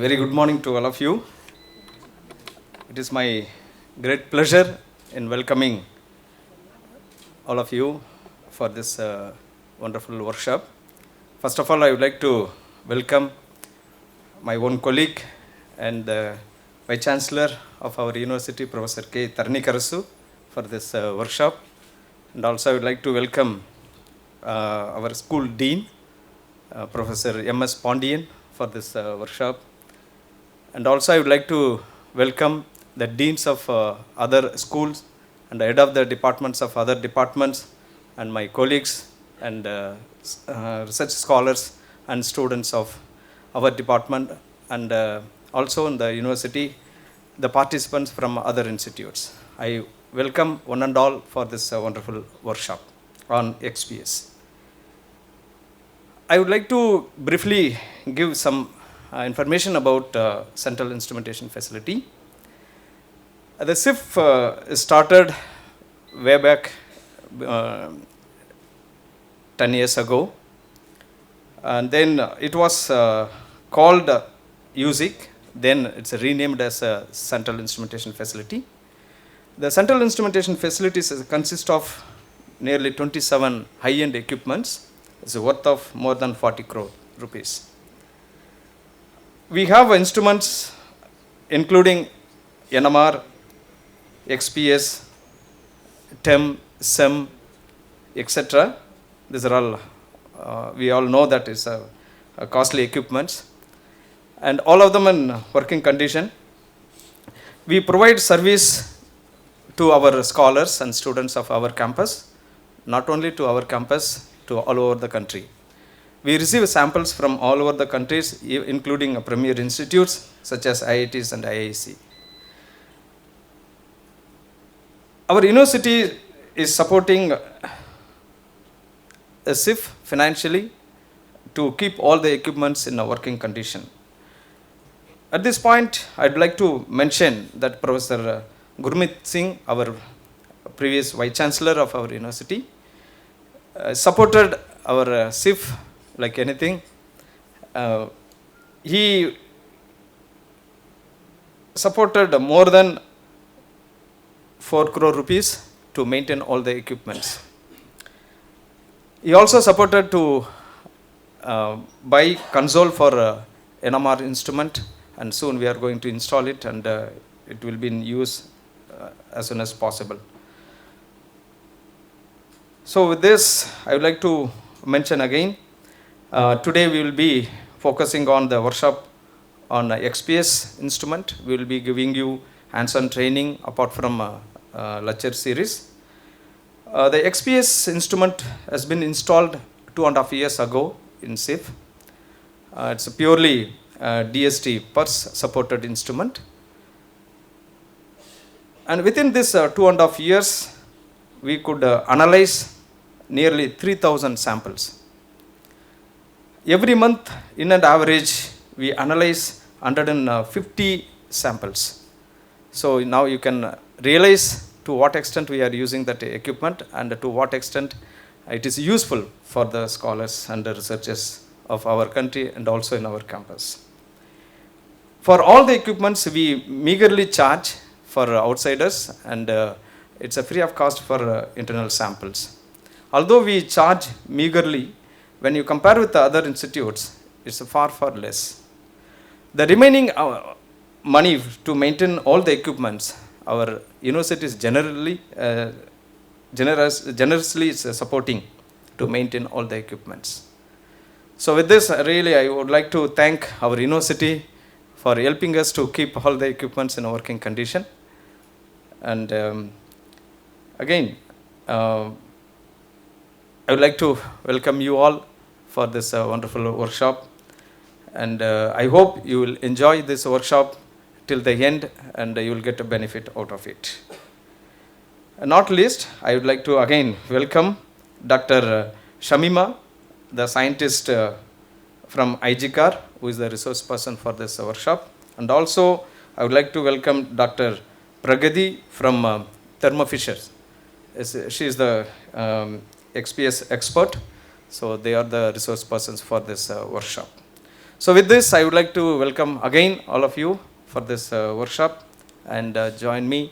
Very good morning to all of you. It is my great pleasure in welcoming all of you for this wonderful workshop. First of all, I would like to welcome my own colleague and the Vice Chancellor of our university, Professor K. Tarnikarasu, for this workshop. And also I would like to welcome our school dean, Professor M.S. Pondicherry, for this workshop. And also I would like to welcome the deans of other schools and the head of the departments of other departments and my colleagues and research scholars and students of our department and also in the university, the participants from other institutes. I welcome one and all for this wonderful workshop on XPS. I would like to briefly give some information about Central Instrumentation Facility. The CIF started way back 10 years ago, and then it was called USIC, then it's renamed as Central Instrumentation Facility. The Central Instrumentation Facilities consist of nearly 27 high-end equipments. It's worth of more than 40 crore rupees. We have instruments including NMR, XPS, TEM, SEM, etc. These are all, we all know that is costly equipments, and all of them in working condition. We provide service to our scholars and students of our campus, not only to our campus, to all over the country. We receive samples from all over the countries, including premier institutes such as IITs and IIC. Our university is supporting a CIF financially to keep all the equipments in a working condition. At this point, I'd like to mention that Professor Gurmeet Singh, our previous Vice Chancellor of our university, supported our CIF like anything. He supported more than 4 crore rupees to maintain all the equipments. He also supported to buy console for NMR instrument, and soon we are going to install it, and it will be in use as soon as possible. So with this, I would like to mention again, today we will be focusing on the workshop on XPS instrument. We will be giving you hands-on training apart from lecture series. The XPS instrument has been installed 2.5 years ago in CIF. It's a purely DST pulse supported instrument. And within this 2.5 years, we could analyze nearly 3,000 samples. Every month, in an average, we analyze 150 samples. So now you can realize to what extent we are using that equipment and to what extent it is useful for the scholars and the researchers of our country and also in our campus. For all the equipments, we meagerly charge for outsiders, and it's a free of cost for internal samples. Although we charge meagerly, when you compare with the other institutes, it's far, far less. The remaining money to maintain all the equipments, our university is generously supporting to maintain all the equipments. So with this, really, I would like to thank our university for helping us to keep all the equipments in a working condition. And again, I would like to welcome you all for this wonderful workshop, and I hope you will enjoy this workshop till the end and you will get a benefit out of it. Not least, I would like to again welcome Dr. Shamima, the scientist from IGCAR, who is the resource person for this workshop, and also I would like to welcome Dr. Pragati from Thermo Fisher. She is the XPS expert, so they are the resource persons for this workshop. So with this, I would like to welcome again all of you for this workshop, and join me.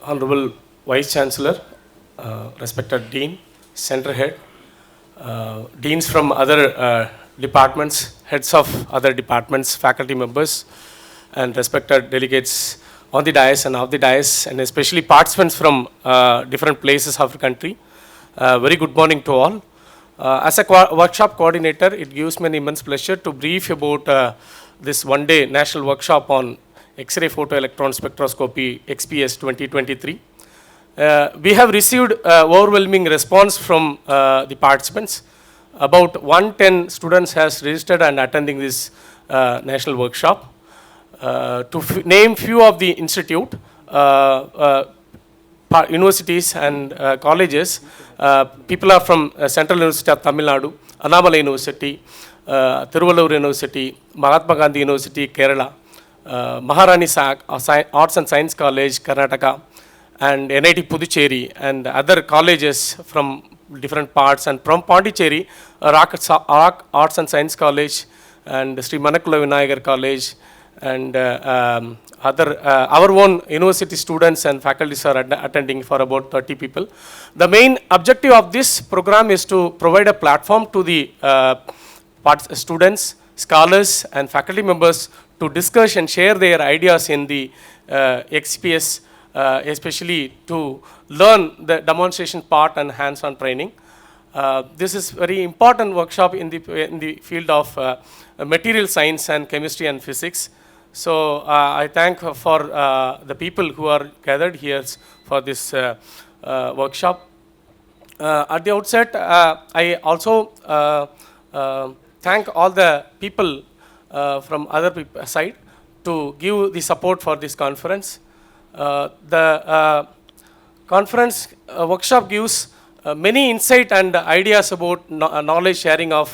Honorable Vice Chancellor, respected Dean, Center Head, Deans from other departments, heads of other departments, faculty members, and respected delegates on the dais and off the dais, and especially participants from different places of the country. Very good morning to all. As a workshop coordinator, it gives me an immense pleasure to brief about this one-day national workshop on X-ray photoelectron spectroscopy XPS 2023. We have received overwhelming response from the participants. About 110 students has registered and attending this national workshop. To name few of the institute, universities and colleges, people are from Central University of Tamil Nadu, Annamalai University, Tiruvallur University, Mahatma Gandhi University, Kerala, Maharani Arts and Science College, Karnataka, and NIT Puducherry, and other colleges from different parts, and from Pondicherry, Rock Arts and Science College, and Sri Manakula Vinayagar College, and our own university students and faculties are attending for about 30 people. The main objective of this program is to provide a platform to the students, scholars, and faculty members to discuss and share their ideas in the XPS, especially to learn the demonstration part and hands-on training. This is very important workshop in the field of material science and chemistry and physics. So I thank for the people who are gathered here for this workshop. At the outset, I also thank all the people from other side to give the support for this conference. The conference workshop gives many insight and ideas about knowledge sharing of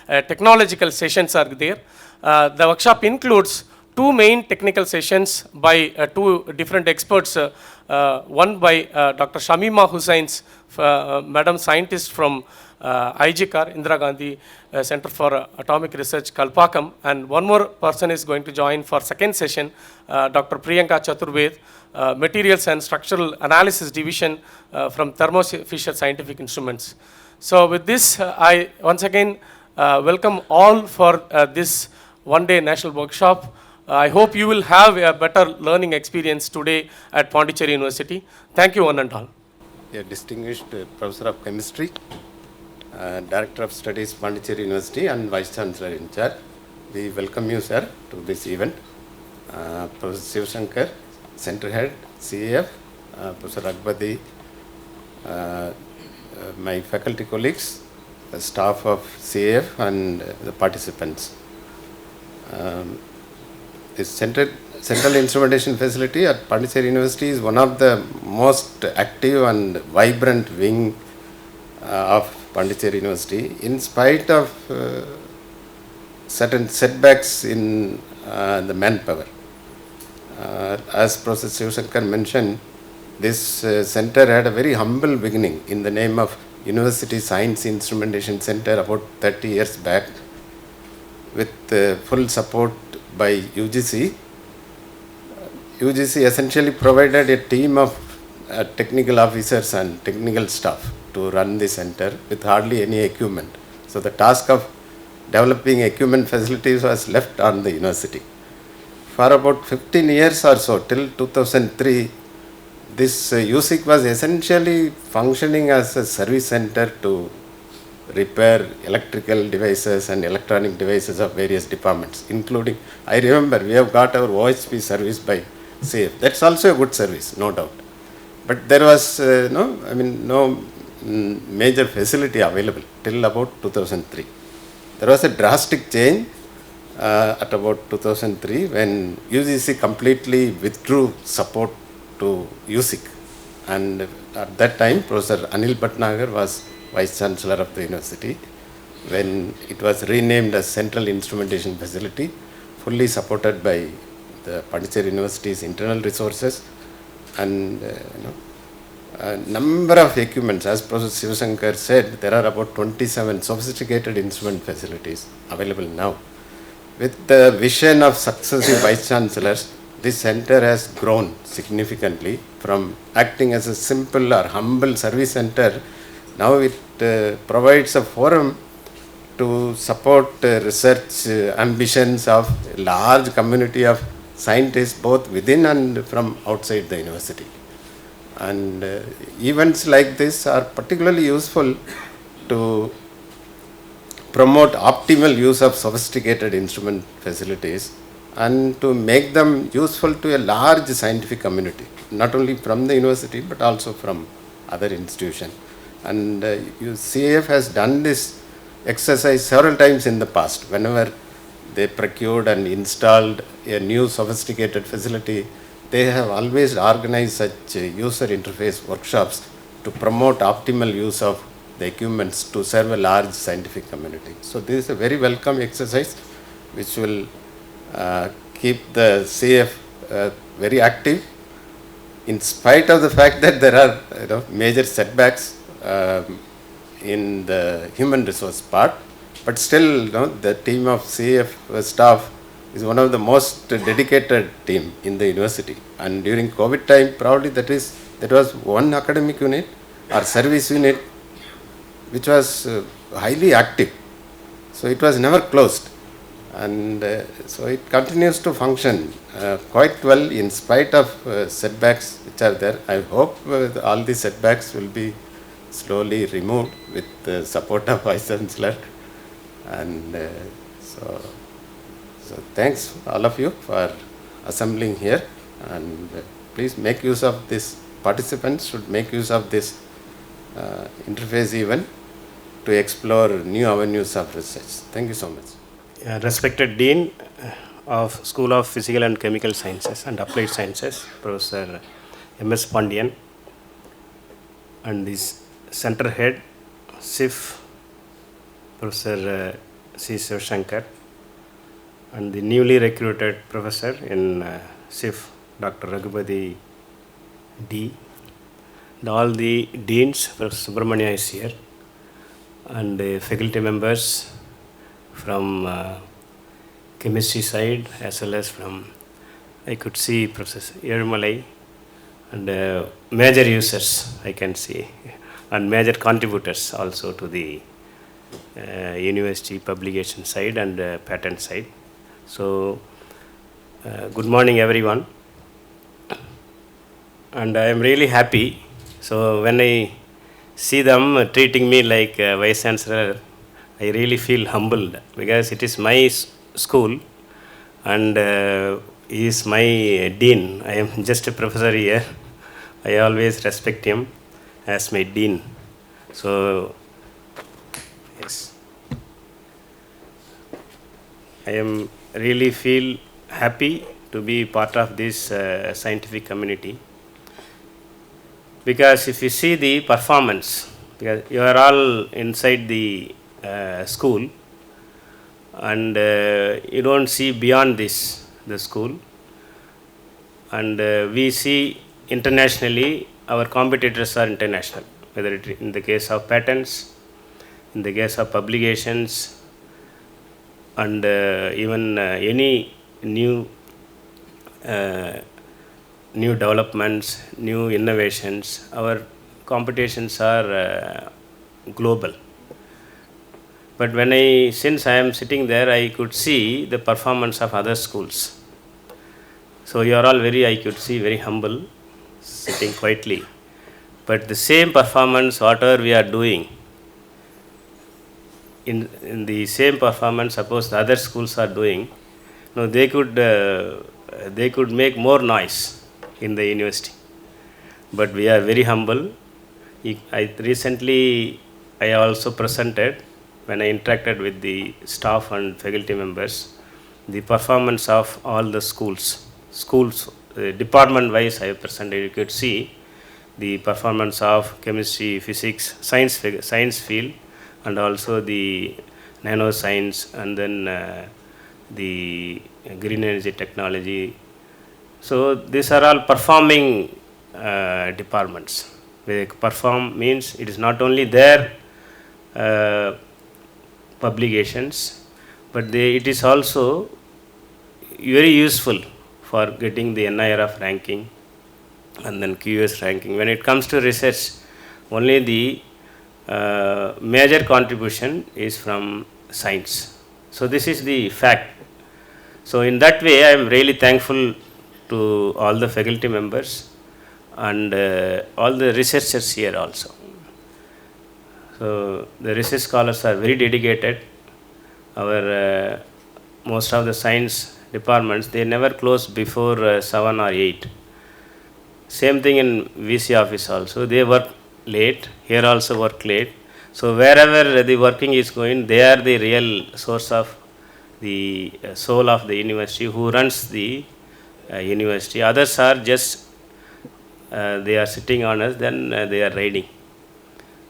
technological sessions are there. The workshop includes two main technical sessions by two different experts. One by Dr. Shamima Hussain's, Madam Scientist from IGCAR, Indira Gandhi Center for Atomic Research, Kalpakam, and one more person is going to join for second session, Dr. Priyanka Chaturved, Materials and Structural Analysis Division from Thermo Fisher Scientific Instruments. So with this, I once again welcome all for this one-day national workshop. I hope you will have a better learning experience today at Pondicherry University. Thank you one and all. A distinguished Professor of Chemistry, Director of Studies, Pondicherry University, and Vice Chancellor in charge. We welcome you, sir, to this event. Professor Shivashankar, Center Head, CAF, Professor Agbadi, my faculty colleagues, the staff of CAF, and the participants. This Central Instrumentation Facility at Pondicherry University is one of the most active and vibrant wing of Pondicherry University, in spite of certain setbacks in the manpower. As Professor Shivashankar mentioned, this center had a very humble beginning in the name of University Science Instrumentation Center about 30 years back, with full support by UGC. UGC essentially provided a team of technical officers and technical staff to run the center with hardly any equipment. So the task of developing equipment facilities was left on the university. For about 15 years or so, till 2003, this USIC was essentially functioning as a service center to repair electrical devices and electronic devices of various departments, including, I remember we have got our OHP service by SAFE. That's also a good service, no doubt. But there was no major facility available till about 2003. There was a drastic change at about 2003 when UGC completely withdrew support to USIC. And at that time, Professor Anil Bhatnagar was Vice Chancellor of the university when it was renamed as Central Instrumentation Facility, fully supported by the Pondicherry University's internal resources and a number of equipments. As Professor Sivasankar said, there are about 27 sophisticated instrument facilities available now. With the vision of successive vice chancellors, this center has grown significantly from acting as a simple or humble service center. Now it provides a forum to support research ambitions of a large community of scientists both within and from outside the university. And events like this are particularly useful to promote optimal use of sophisticated instrument facilities and to make them useful to a large scientific community, not only from the university but also from other institutions. And CAF has done this exercise several times in the past. Whenever they procured and installed a new sophisticated facility, they have always organized such user interface workshops to promote optimal use of the equipments to serve a large scientific community. So this is a very welcome exercise which will keep the CF very active in spite of the fact that there are major setbacks in the human resource part, but still the team of CF staff is one of the most dedicated team in the university. And during COVID time, probably that was one academic unit or service unit which was highly active. So it was never closed. And so it continues to function quite well in spite of setbacks which are there. I hope all these setbacks will be slowly removed with the support of Vice Chancellor. And so thanks all of you for assembling here, and please make use of this. Participants should make use of this interface event to explore new avenues of research. Thank you so much. Respected Dean of School of Physical and Chemical Sciences and Applied Sciences, Professor M.S. Pandian, and this Center Head, SIF, Professor C. Sivasankar, and the newly recruited Professor in SIF, Dr. Raghupati D, and all the Deans, Professor Subramania is here, and faculty members from chemistry side as well as from, I could see Professor Yerumalai, and major users I can see, and major contributors also to the university publication side and patent side. So good morning everyone, and I am really happy. So when I see them treating me like Vice Chancellor, I really feel humbled because it is my school and he is my dean. I am just a professor here. I always respect him as my dean. So yes, I am really feel happy to be part of this scientific community, because if you see the performance, because you are all inside the school and you don't see beyond this, the school, and we see internationally our competitors are international, whether it in the case of patents, in the case of publications, and even any new developments, new innovations, our competitions are global. But since I am sitting there, I could see the performance of other schools. So you are all I could see very humble, sitting quietly. But the same performance, whatever we are doing, in the same performance, suppose the other schools are doing, they could make more noise in the university. But we are very humble. Recently I also presented when I interacted with the staff and faculty members. the performance of all the schools. Schools, department wise, I have presented. You could see the performance of chemistry, physics, science field, and also the nanoscience, and then the green energy technology. So these are all performing departments. They perform means it is not only their publications, but it is also very useful for getting the NIRF ranking and then QS ranking. When it comes to research, only the major contribution is from science. So this is the fact. So in that way, I am really thankful to all the faculty members and all the researchers here also. So the research scholars are very dedicated. Our most of the science departments, they never close before 7 or 8. Same thing in VC office also. They work late. Here also work late. So wherever the working is going, they are the real source of the soul of the university, who runs the university. Others are just they are sitting on us, then they are riding.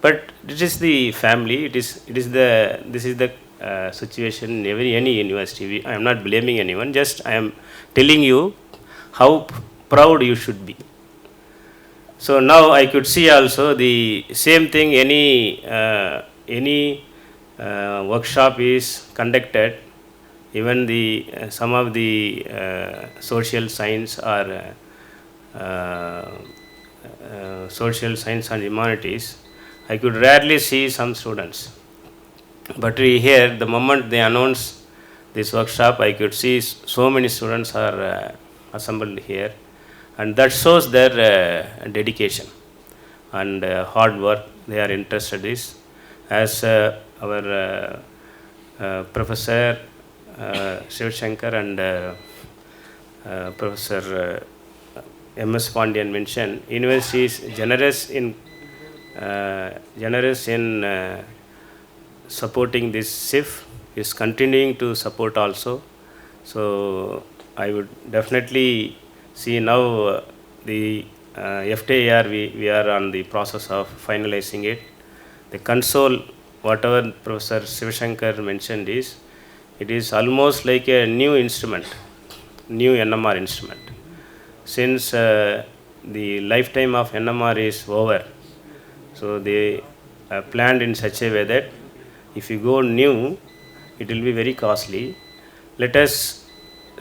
But it is the family. This is the situation in any university. I am not blaming anyone. Just I am telling you how proud you should be. So now I could see also the same thing. Any workshop is conducted. Even some of the social science or social science and humanities, I could rarely see some students. But here, the moment they announce this workshop, I could see so many students are assembled here, and that shows their dedication and hard work they are interested in. As our Professor Shiv Shankar and Professor MS Pondian mentioned, university is generous in supporting this SIF, is continuing to support also. So I would definitely see now the FTAR, we are on the process of finalizing it. The console, whatever Professor Shiv Shankar mentioned, it is almost like a new instrument, new NMR instrument. Since the lifetime of NMR is over, so they planned in such a way that if you go new, it will be very costly. Let us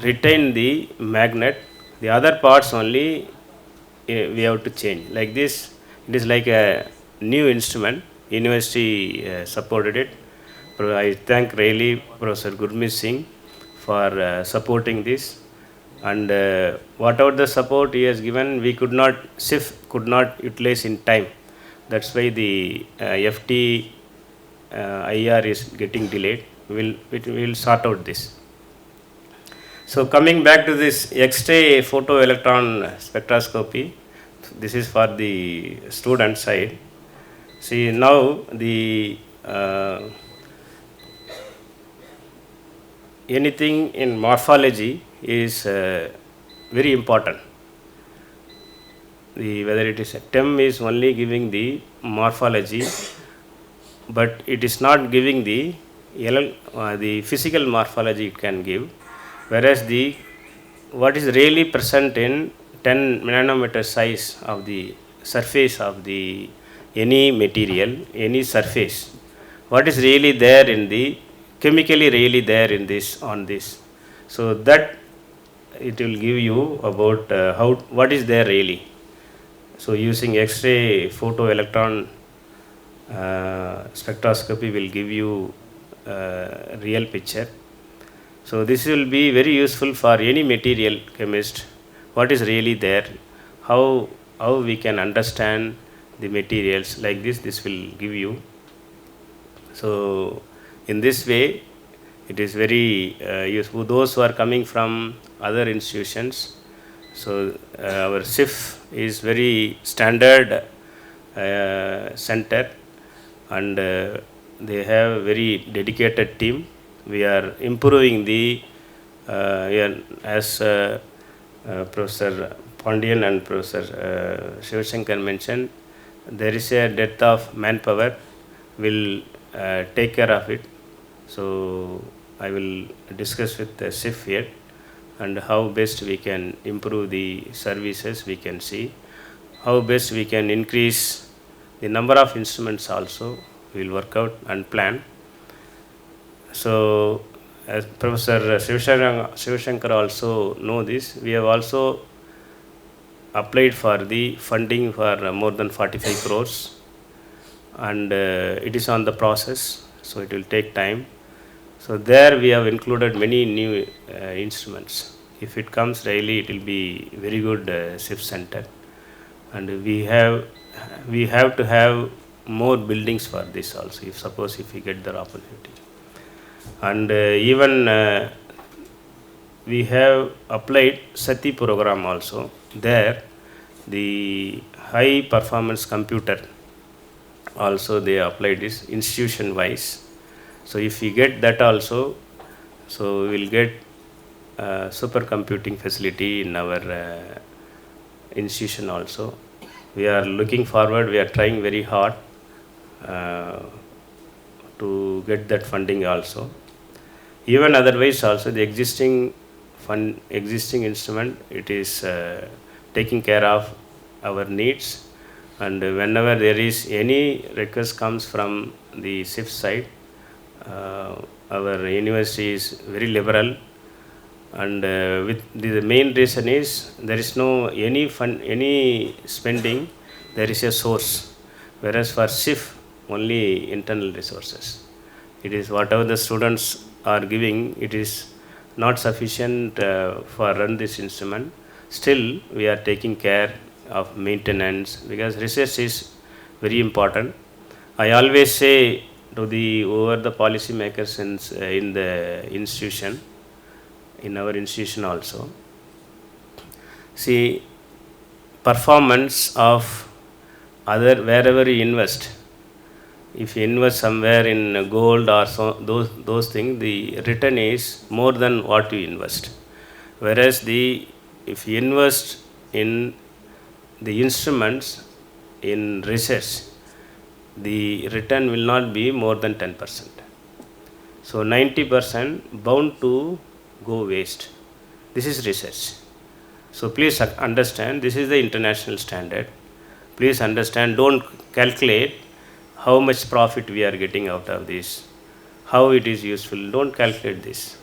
retain the magnet. The other parts only we have to change. Like this, it is like a new instrument. University supported it. I thank really Professor Gurmeet Singh for supporting this. And whatever the support he has given, SIF could not utilize in time. That's why the FT IR is getting delayed. We will sort out this. So coming back to this X-ray photoelectron spectroscopy, this is for the student side. See, now the anything in morphology is very important. Whether it is a TEM is only giving the morphology, but it is not giving the physical morphology it can give, whereas what is really present in 10 nanometer size of the surface of any material, any surface, what is really there chemically really there on this. So that it will give you about what is there really. So using X-ray photoelectron spectroscopy will give you a real picture. So this will be very useful for any material chemist. What is really there, how we can understand the materials like this will give you. So in this way, it is very useful. Those who are coming from other institutions, so our SIF is very standard center, and they have a very dedicated team. We are improving the As Professor Pondian and Professor Shivashankar mentioned, there is a depth of manpower. Will take care of it. So I will discuss with the SIF here and how best we can improve the services. We can see how best we can increase the number of instruments also. We will work out and plan. So as Professor Shivashankar also know this, we have also applied for the funding for more than 45 crores, and it is on the process, so it will take time. So there we have included many new instruments. If it comes daily, it will be very good SIF center, and we have to have more buildings for this also. If we get the opportunity, and even we have applied SATI program also. There, the high performance computer also they applied this institution wise. So if we get that also, so we will get supercomputing facility in our institution also. We are looking forward, we are trying very hard to get that funding also. Even otherwise also, the existing instrument, it is taking care of our needs, and whenever there is any request comes from the SIF side, our university is very liberal, and with the main reason is there is no any spending, there is a source, whereas for SIF only internal resources. It is whatever the students are giving, it is not sufficient for run this instrument. Still we are taking care of maintenance, because research is very important. I always say to the policy makers in the institution, in our institution also, see, performance of other, wherever you invest, if you invest somewhere in gold or so, those things, the return is more than what you invest. Whereas if you invest in the instruments in research, the return will not be more than 10%. So 90% bound to go waste. This is research. So please understand, this is the international standard. Please understand, don't calculate how much profit we are getting out of this, how it is useful. Don't calculate this.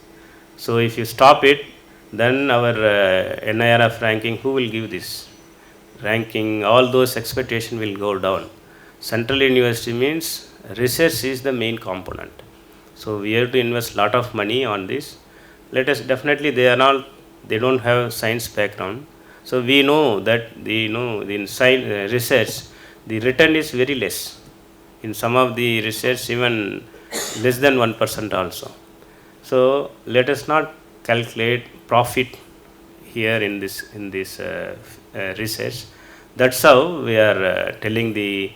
So if you stop it, then our NIRF ranking, who will give this ranking? All those expectations will go down. Central university means research is the main component. So we have to invest lot of money on this. Let us definitely, they don't have science background. So we know that in science research, the return is very less. In some of the research, even less than 1% also. So let us not calculate profit here in this research. That's how we are telling the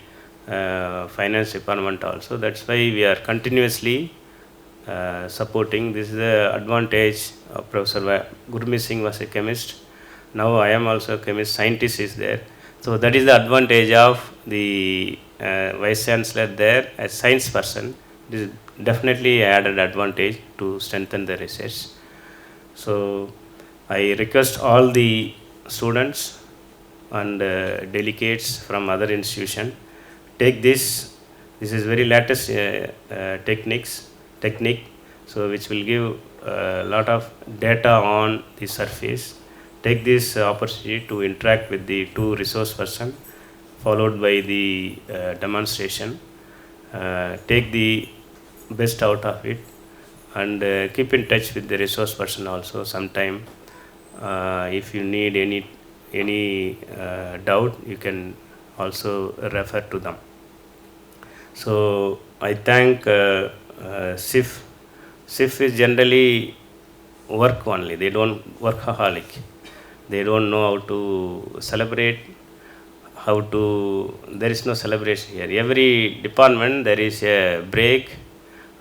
finance department also. That's why we are continuously supporting. This is the advantage of Professor Gurmeet Singh was a chemist. Now I am also a chemist, scientist is there. So that is the advantage of the Vice Chancellor there as science person. It is definitely added advantage to strengthen the research. So I request all the students and delegates from other institution, take this. This is very latest technique, so which will give a lot of data on the surface. Take this opportunity to interact with the two resource person, followed by the demonstration. Take the best out of it, and keep in touch with the resource person also sometime. If you need any doubt, you can also refer to them. So I thank SIF. SIF is generally work only. They don't workaholic. They don't know how to celebrate. There is no celebration here. Every department there is a break,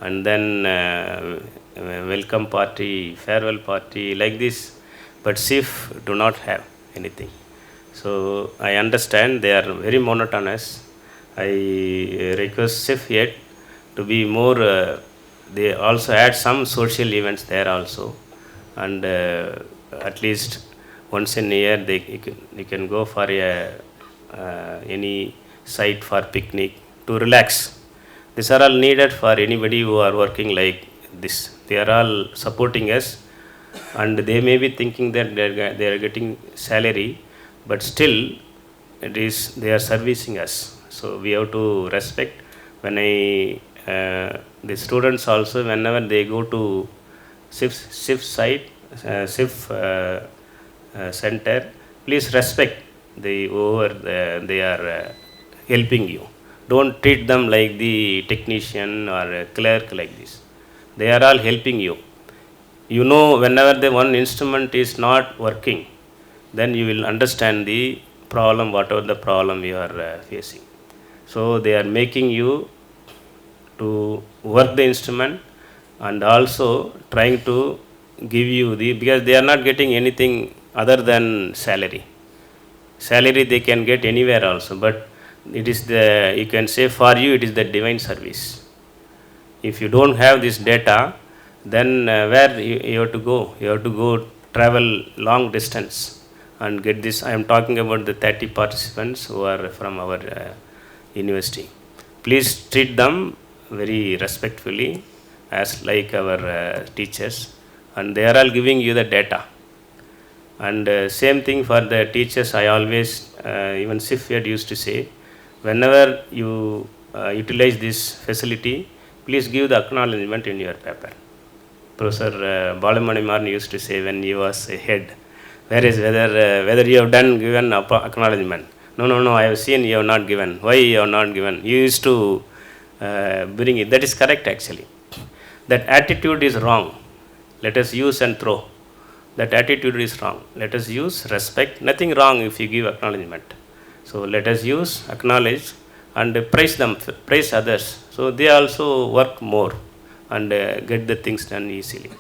and then welcome party, farewell party, like this. But SIF do not have anything. So I understand they are very monotonous. I request SIF yet to be more, they also add some social events there also, and at least once in a year you can go for any site for picnic to relax. These are all needed for anybody who are working like this. They are all supporting us, and they may be thinking that they are getting salary, but still they are servicing us. So we have to respect. When the students also, whenever they go to SIF site, SIF center, please respect they are helping you. Don't treat them like the technician or a clerk like this. They are all helping you. You know, whenever the one instrument is not working, then you will understand the problem, whatever the problem you are facing. So they are making you to work the instrument, and also trying to give you because they are not getting anything other than salary. Salary they can get anywhere also, but it is you can say for you it is the divine service. If you don't have this data, then where you have to go? You have to go travel long distance and get this. I am talking about the 30 participants who are from our university. Please treat them very respectfully as like our teachers, and they are all giving you the data. And same thing for the teachers. I always, even SIF used to say, whenever you utilize this facility, please give the acknowledgement in your paper. Professor Balamaniman used to say when he was a head, whereas whether you have given acknowledgement. No, I have seen you have not given. Why you have not given? You used to bring it. That is correct actually. That attitude is wrong. Let us use and throw. That attitude is wrong. Let us use respect. Nothing wrong if you give acknowledgement. So let us use, acknowledge, and praise them, praise others. So they also work more and get the things done easily.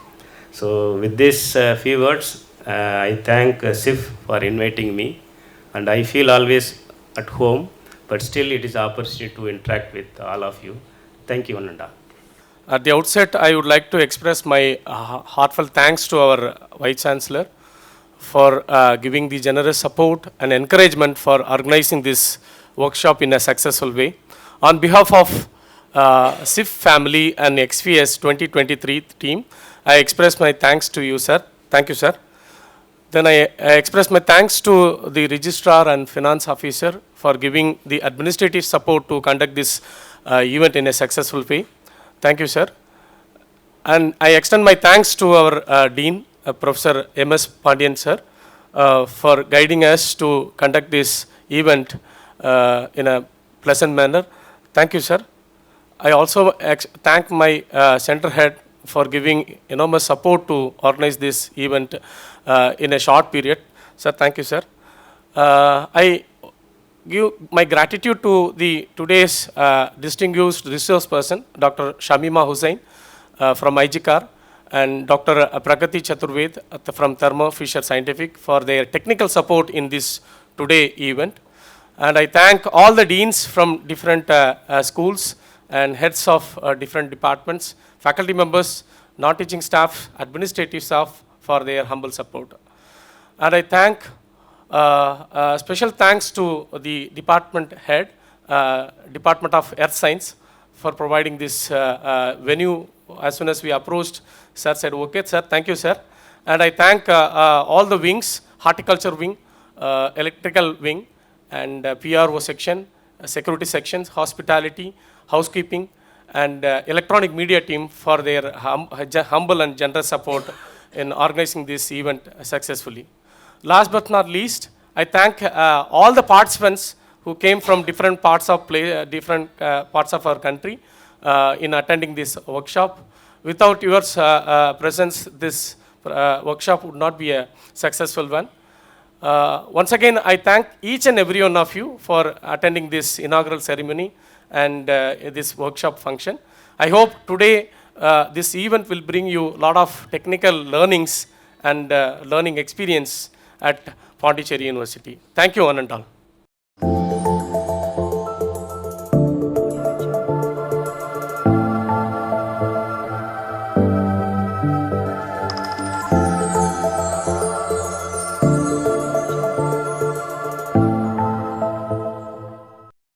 So with these few words, I thank SIF for inviting me, and I feel always at home, but still it is an opportunity to interact with all of you. Thank you, Ananda. At the outset, I would like to express my heartfelt thanks to our Vice Chancellor for giving the generous support and encouragement for organizing this workshop in a successful way. On behalf of SIF family and XVS 2023 team, I express my thanks to you, sir. Thank you, sir. Then I express my thanks to the registrar and finance officer for giving the administrative support to conduct this event in a successful way. Thank you, sir. And I extend my thanks to our Dean, Professor M.S. Pondicherry, sir, for guiding us to conduct this event in a pleasant manner. Thank you, sir. I also thank my center head for giving enormous support to organize this event in a short period. Sir, thank you, sir. I give my gratitude to today's distinguished resource person, Dr. Shamima Hussain from IGCAR, and Dr. Pragati Chaturved from Thermo Fisher Scientific for their technical support in this today event. And I thank all the deans from different schools and heads of different departments, faculty members, non-teaching staff, administrative staff for their humble support. And I thank special thanks to the department head, Department of Earth Science, for providing this venue. As soon as we approached, sir said, okay, sir, thank you, sir. And I thank all the wings, horticulture wing, electrical wing, and PRO section, security sections, hospitality, housekeeping, and electronic media team for their humble and generous support in organizing this event successfully. Last but not least, I thank all the participants who came from different parts of parts of our country in attending this workshop. Without your presence, this workshop would not be a successful one. Once again, I thank each and every one of you for attending this inaugural ceremony and this workshop function. I hope today this event will bring you a lot of technical learnings and learning experience at Pondicherry University. Thank you, one and all.